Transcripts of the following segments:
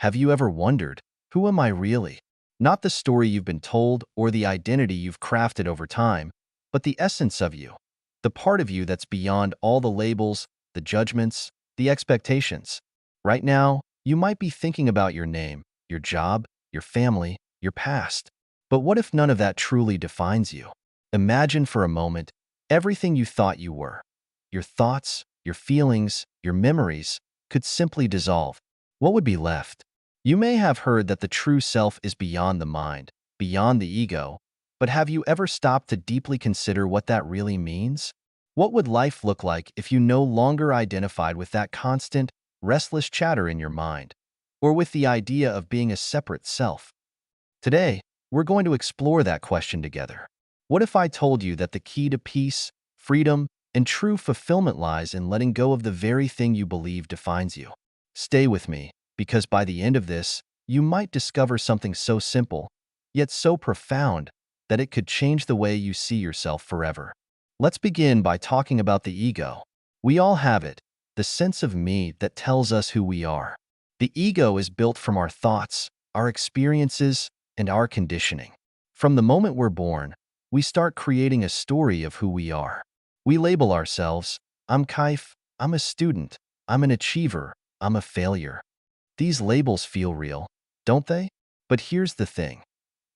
Have you ever wondered, who am I really? Not the story you've been told or the identity you've crafted over time, but the essence of you, the part of you that's beyond all the labels, the judgments, the expectations. Right now, you might be thinking about your name, your job, your family, your past. But what if none of that truly defines you? Imagine for a moment everything you thought you were. Your thoughts, your feelings, your memories could simply dissolve. What would be left? You may have heard that the true self is beyond the mind, beyond the ego, but have you ever stopped to deeply consider what that really means? What would life look like if you no longer identified with that constant, restless chatter in your mind, or with the idea of being a separate self? Today, we're going to explore that question together. What if I told you that the key to peace, freedom, and true fulfillment lies in letting go of the very thing you believe defines you? Stay with me, because by the end of this, you might discover something so simple, yet so profound, that it could change the way you see yourself forever. Let's begin by talking about the ego. We all have it, the sense of me that tells us who we are. The ego is built from our thoughts, our experiences, and our conditioning. From the moment we're born, we start creating a story of who we are. We label ourselves, I'm Kaif, I'm a student, I'm an achiever, I'm a failure. These labels feel real, don't they? But here's the thing.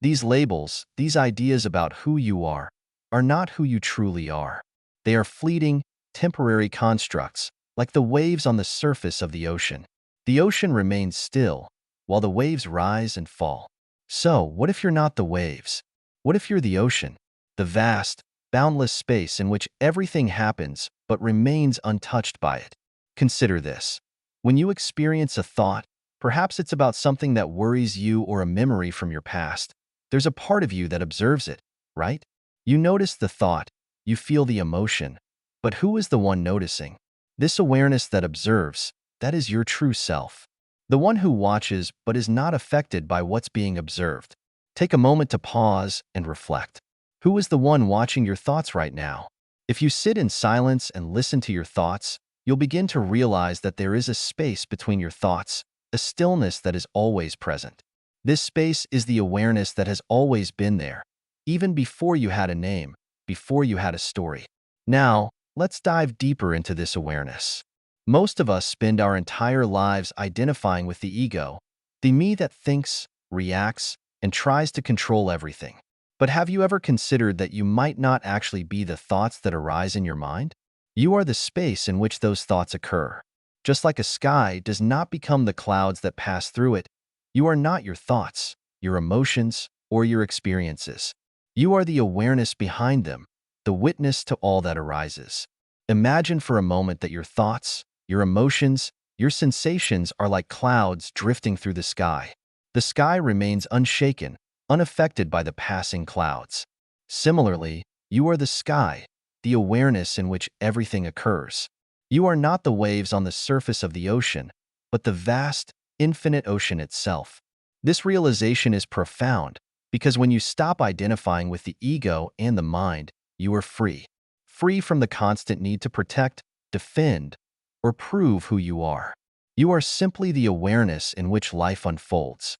These labels, these ideas about who you are not who you truly are. They are fleeting, temporary constructs, like the waves on the surface of the ocean. The ocean remains still, while the waves rise and fall. So, what if you're not the waves? What if you're the ocean? The vast, boundless space in which everything happens but remains untouched by it. Consider this. When you experience a thought, perhaps it's about something that worries you or a memory from your past, there's a part of you that observes it, right? You notice the thought, you feel the emotion, but who is the one noticing? This awareness that observes, that is your true self. The one who watches but is not affected by what's being observed. Take a moment to pause and reflect. Who is the one watching your thoughts right now? If you sit in silence and listen to your thoughts, you'll begin to realize that there is a space between your thoughts, a stillness that is always present. This space is the awareness that has always been there, even before you had a name, before you had a story. Now, let's dive deeper into this awareness. Most of us spend our entire lives identifying with the ego, the me that thinks, reacts, and tries to control everything. But have you ever considered that you might not actually be the thoughts that arise in your mind? You are the space in which those thoughts occur. Just like a sky does not become the clouds that pass through it, you are not your thoughts, your emotions, or your experiences. You are the awareness behind them, the witness to all that arises. Imagine for a moment that your thoughts, your emotions, your sensations are like clouds drifting through the sky. The sky remains unshaken, unaffected by the passing clouds. Similarly, you are the sky, the awareness in which everything occurs. You are not the waves on the surface of the ocean, but the vast, infinite ocean itself. This realization is profound because when you stop identifying with the ego and the mind, you are free. Free from the constant need to protect, defend, or prove who you are. You are simply the awareness in which life unfolds.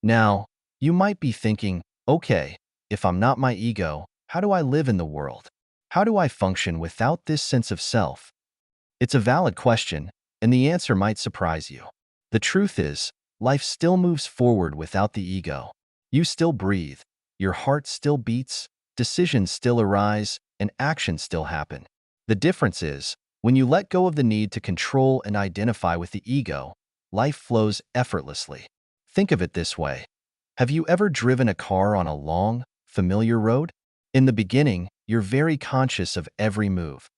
Now, you might be thinking, okay, if I'm not my ego, how do I live in the world? How do I function without this sense of self? It's a valid question, and the answer might surprise you. The truth is, life still moves forward without the ego. You still breathe, your heart still beats, decisions still arise, and actions still happen. The difference is, when you let go of the need to control and identify with the ego, life flows effortlessly. Think of it this way. Have you ever driven a car on a long, familiar road? In the beginning, you're very conscious of every move.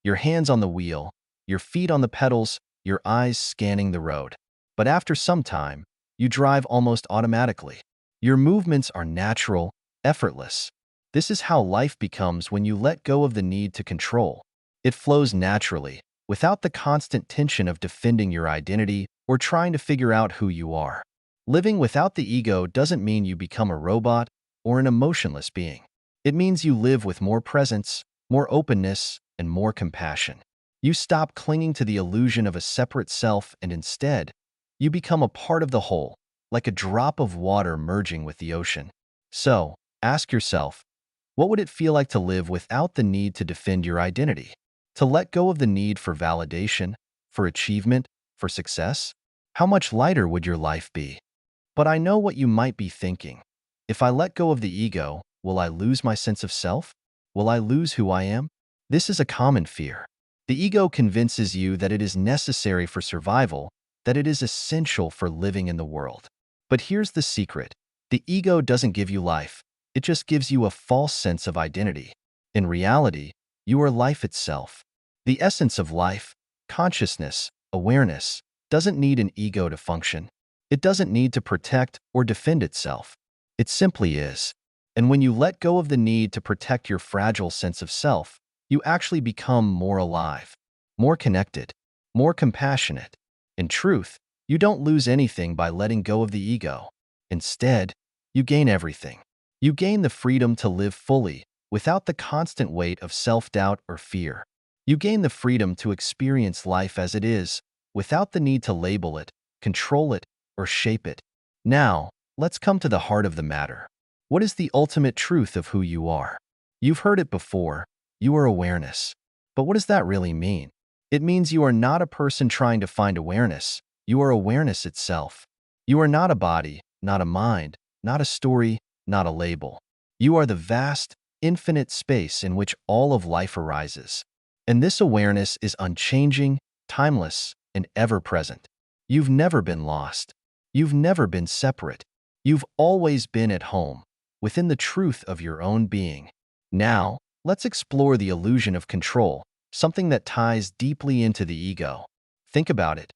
Your hands on the wheel, your feet on the pedals, your eyes scanning the road. But after some time, you drive almost automatically. Your movements are natural, effortless. This is how life becomes when you let go of the need to control. It flows naturally, without the constant tension of defending your identity or trying to figure out who you are. Living without the ego doesn't mean you become a robot or an emotionless being. It means you live with more presence, more openness, and more compassion. You stop clinging to the illusion of a separate self and instead, You become a part of the whole, like a drop of water merging with the ocean. So, ask yourself, what would it feel like to live without the need to defend your identity? To let go of the need for validation, for achievement, for success? How much lighter would your life be? But I know what you might be thinking. If I let go of the ego, will I lose my sense of self? Will I lose who I am? This is a common fear. The ego convinces you that it is necessary for survival, that it is essential for living in the world. But here's the secret. The ego doesn't give you life. It just gives you a false sense of identity. In reality, you are life itself. The essence of life, consciousness, awareness, doesn't need an ego to function. It doesn't need to protect or defend itself. It simply is. And when you let go of the need to protect your fragile sense of self, you actually become more alive, more connected, more compassionate. In truth, you don't lose anything by letting go of the ego. Instead, you gain everything. You gain the freedom to live fully, without the constant weight of self-doubt or fear. You gain the freedom to experience life as it is, without the need to label it, control it, or shape it. Now, let's come to the heart of the matter. What is the ultimate truth of who you are? You've heard it before. You are awareness. But what does that really mean? It means you are not a person trying to find awareness. You are awareness itself. You are not a body, not a mind, not a story, not a label. You are the vast, infinite space in which all of life arises. And this awareness is unchanging, timeless, and ever-present. You've never been lost. You've never been separate. You've always been at home, within the truth of your own being. Now, let's explore the illusion of control, something that ties deeply into the ego. Think about it.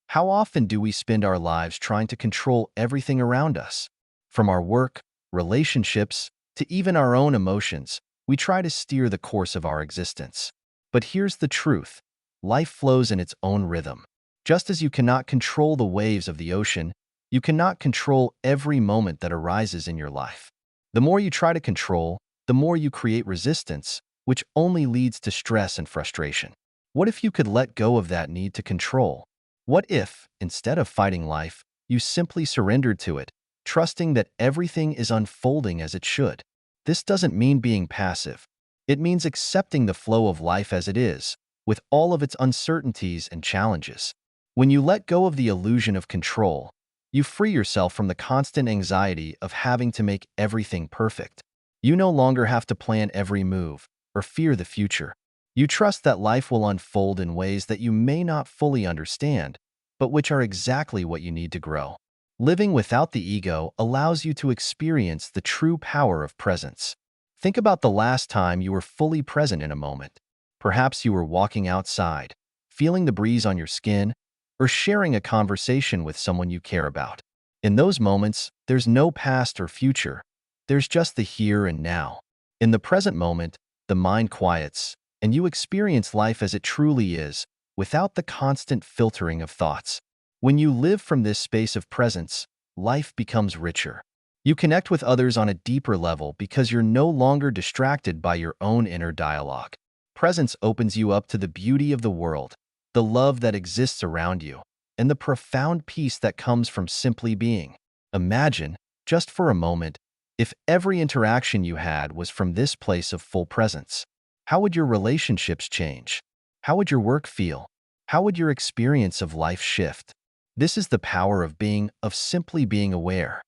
How often do we spend our lives trying to control everything around us? From our work, relationships, to even our own emotions, we try to steer the course of our existence. But here's the truth. Life flows in its own rhythm. Just as you cannot control the waves of the ocean, you cannot control every moment that arises in your life. The more you try to control, the more you create resistance, which only leads to stress and frustration. What if you could let go of that need to control? What if, instead of fighting life, you simply surrendered to it, trusting that everything is unfolding as it should? This doesn't mean being passive. It means accepting the flow of life as it is, with all of its uncertainties and challenges. When you let go of the illusion of control, you free yourself from the constant anxiety of having to make everything perfect. You no longer have to plan every move or fear the future. You trust that life will unfold in ways that you may not fully understand, but which are exactly what you need to grow. Living without the ego allows you to experience the true power of presence. Think about the last time you were fully present in a moment. Perhaps you were walking outside, feeling the breeze on your skin, or sharing a conversation with someone you care about. In those moments, there's no past or future. There's just the here and now. In the present moment, the mind quiets, and you experience life as it truly is, without the constant filtering of thoughts. When you live from this space of presence, life becomes richer. You connect with others on a deeper level because you're no longer distracted by your own inner dialogue. Presence opens you up to the beauty of the world, the love that exists around you, and the profound peace that comes from simply being. Imagine, just for a moment, if every interaction you had was from this place of full presence. How would your relationships change? How would your work feel? How would your experience of life shift? This is the power of simply being aware.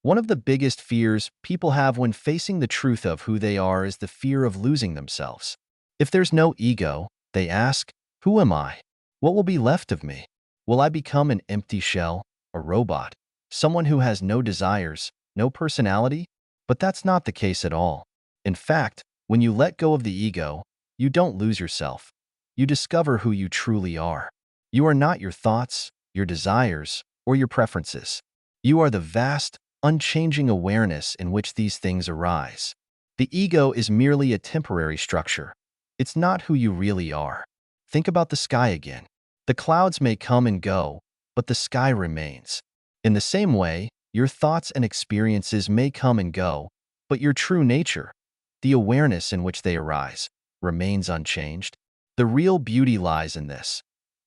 One of the biggest fears people have when facing the truth of who they are is the fear of losing themselves. If there's no ego, they ask, who am I? What will be left of me? Will I become an empty shell, a robot, someone who has no desires, no personality? But that's not the case at all. In fact, when you let go of the ego, you don't lose yourself. You discover who you truly are. You are not your thoughts, your desires, or your preferences. You are the vast, unchanging awareness in which these things arise. The ego is merely a temporary structure. It's not who you really are. Think about the sky again. The clouds may come and go, but the sky remains. In the same way, your thoughts and experiences may come and go, but your true nature, the awareness in which they arise, remains unchanged. The real beauty lies in this.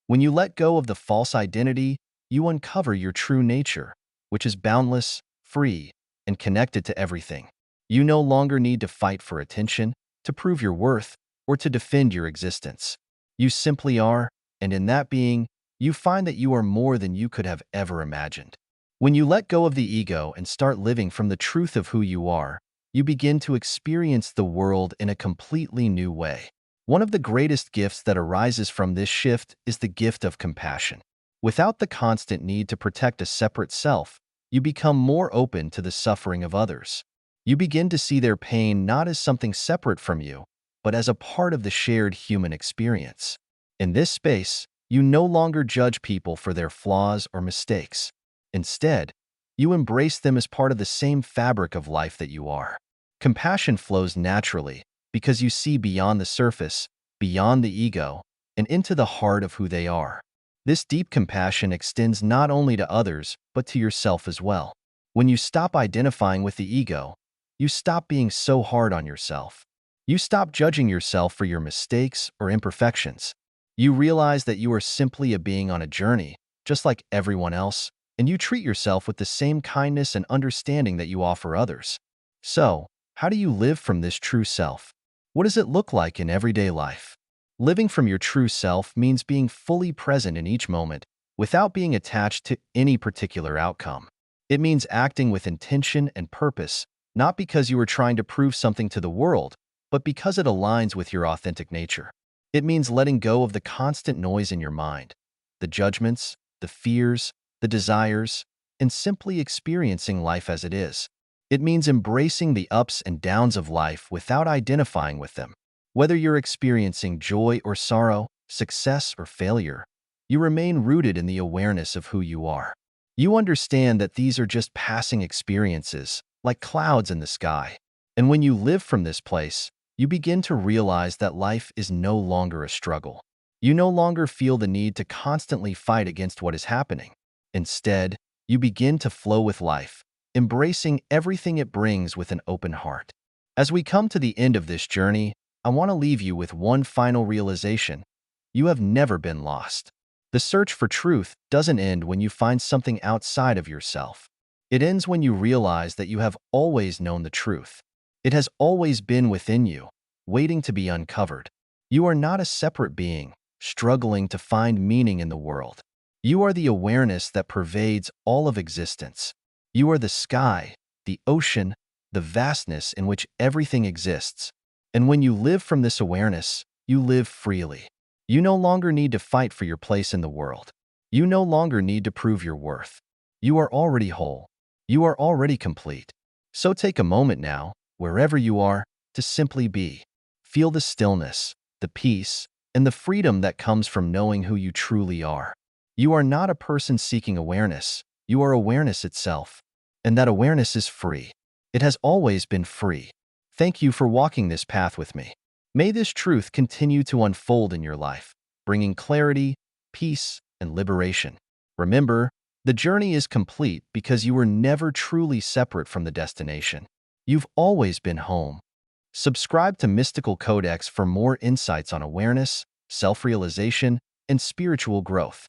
When you let go of the false identity, you uncover your true nature, which is boundless, free, and connected to everything. You no longer need to fight for attention, to prove your worth, or to defend your existence. You simply are, and in that being, you find that you are more than you could have ever imagined. When you let go of the ego and start living from the truth of who you are, you begin to experience the world in a completely new way. One of the greatest gifts that arises from this shift is the gift of compassion. Without the constant need to protect a separate self, you become more open to the suffering of others. You begin to see their pain not as something separate from you, but as a part of the shared human experience. In this space, you no longer judge people for their flaws or mistakes. Instead, you embrace them as part of the same fabric of life that you are. Compassion flows naturally because you see beyond the surface, beyond the ego, and into the heart of who they are. This deep compassion extends not only to others, but to yourself as well. When you stop identifying with the ego, you stop being so hard on yourself. You stop judging yourself for your mistakes or imperfections. You realize that you are simply a being on a journey, just like everyone else, and you treat yourself with the same kindness and understanding that you offer others. So, how do you live from this true self? What does it look like in everyday life? Living from your true self means being fully present in each moment without being attached to any particular outcome. It means acting with intention and purpose, not because you are trying to prove something to the world, but because it aligns with your authentic nature. It means letting go of the constant noise in your mind, the judgments, the fears, the desires, and simply experiencing life as it is. It means embracing the ups and downs of life without identifying with them. Whether you're experiencing joy or sorrow, success or failure, you remain rooted in the awareness of who you are. You understand that these are just passing experiences, like clouds in the sky. And when you live from this place, you begin to realize that life is no longer a struggle. You no longer feel the need to constantly fight against what is happening. Instead, you begin to flow with life, embracing everything it brings with an open heart. As we come to the end of this journey, I want to leave you with one final realization. You have never been lost. The search for truth doesn't end when you find something outside of yourself. It ends when you realize that you have always known the truth. It has always been within you, waiting to be uncovered. You are not a separate being, struggling to find meaning in the world. You are the awareness that pervades all of existence. You are the sky, the ocean, the vastness in which everything exists. And when you live from this awareness, you live freely. You no longer need to fight for your place in the world. You no longer need to prove your worth. You are already whole. You are already complete. So take a moment now, wherever you are, to simply be. Feel the stillness, the peace, and the freedom that comes from knowing who you truly are. You are not a person seeking awareness. You are awareness itself. And that awareness is free. It has always been free. Thank you for walking this path with me. May this truth continue to unfold in your life, bringing clarity, peace, and liberation. Remember, the journey is complete because you were never truly separate from the destination. You've always been home. Subscribe to Mystical Codex for more insights on awareness, self-realization, and spiritual growth.